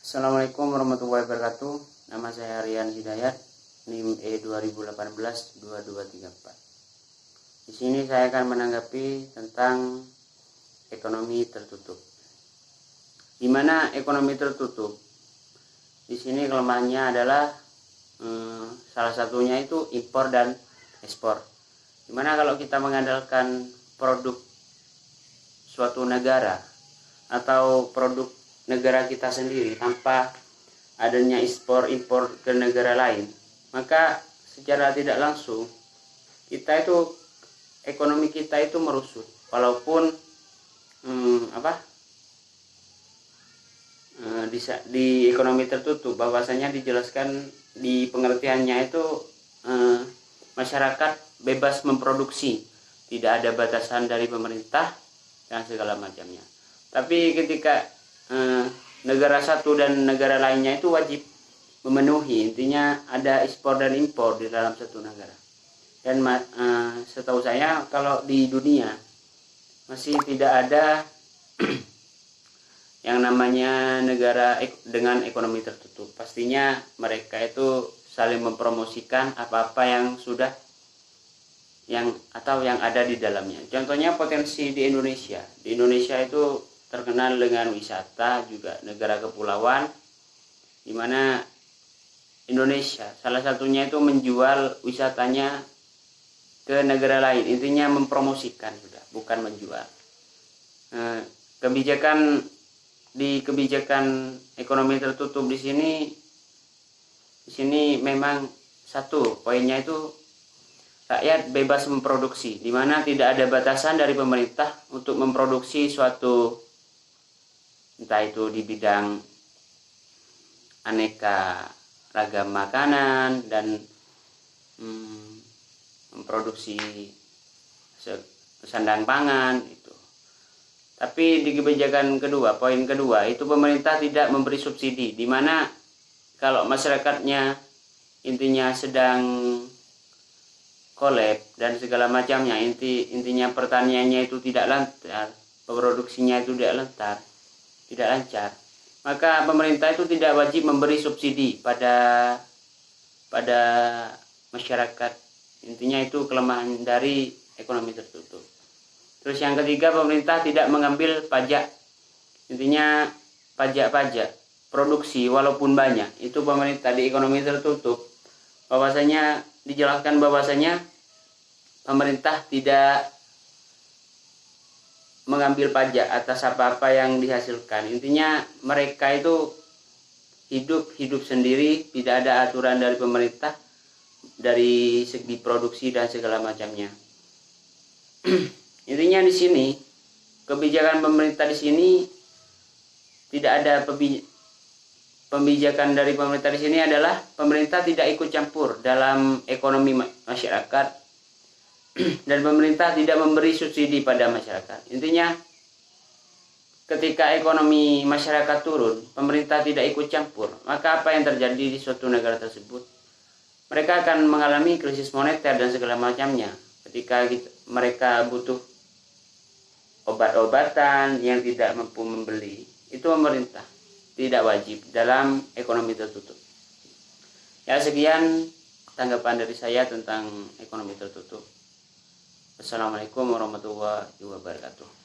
Assalamualaikum warahmatullahi wabarakatuh. Nama saya Rian Hidayat, NIM E 2018-2234. Di sini saya akan menanggapi tentang ekonomi tertutup. Di mana ekonomi tertutup? Di sini kelemahannya adalah salah satunya itu impor dan ekspor. Di mana kalau kita mengandalkan produk suatu negara atau produk negara kita sendiri tanpa adanya ekspor impor ke negara lain, maka secara tidak langsung ekonomi kita itu merusut. Walaupun di ekonomi tertutup bahwasanya dijelaskan di pengertiannya itu masyarakat bebas memproduksi, tidak ada batasan dari pemerintah dan segala macamnya. Tapi ketika negara satu dan negara lainnya itu wajib memenuhi, intinya ada ekspor dan impor di dalam satu negara. Dan setahu saya kalau di dunia masih tidak ada yang namanya negara dengan ekonomi tertutup. Pastinya mereka itu saling mempromosikan apa-apa yang sudah yang ada di dalamnya. Contohnya potensi di Indonesia. Di Indonesia itu terkenal dengan wisata, juga negara kepulauan, di mana Indonesia salah satunya itu menjual wisatanya ke negara lain. Intinya mempromosikan, sudah bukan menjual. Kebijakan ekonomi tertutup di sini memang satu poinnya itu rakyat bebas memproduksi, di mana tidak ada batasan dari pemerintah untuk memproduksi suatu, entah itu di bidang aneka ragam makanan dan memproduksi sandang pangan itu. Tapi di kebijakan kedua, poin kedua itu pemerintah tidak memberi subsidi, di mana kalau masyarakatnya intinya sedang kolab dan segala macamnya, intinya pertaniannya itu tidak lancar, produksinya itu tidak lancar, maka pemerintah itu tidak wajib memberi subsidi pada masyarakat. Intinya itu kelemahan dari ekonomi tertutup. Terus yang ketiga, pemerintah tidak mengambil pajak. Intinya pajak produksi walaupun banyak, itu pemerintah di ekonomi tertutup bahwasanya dijelaskan bahwasanya pemerintah tidak mengambil pajak atas apa-apa yang dihasilkan. Intinya mereka itu hidup sendiri, tidak ada aturan dari pemerintah dari segi produksi dan segala macamnya. Intinya di sini kebijakan pemerintah di sini tidak ada pembijakan dari pemerintah di sini adalah pemerintah tidak ikut campur dalam ekonomi masyarakat dan pemerintah tidak memberi subsidi pada masyarakat. Intinya ketika ekonomi masyarakat turun, pemerintah tidak ikut campur, maka apa yang terjadi di suatu negara tersebut? Mereka akan mengalami krisis moneter dan segala macamnya. Ketika mereka butuh obat-obatan yang tidak mampu membeli, itu pemerintah tidak wajib dalam ekonomi tertutup. Ya, sekian tanggapan dari saya tentang ekonomi tertutup. Assalamualaikum warahmatullahi wabarakatuh.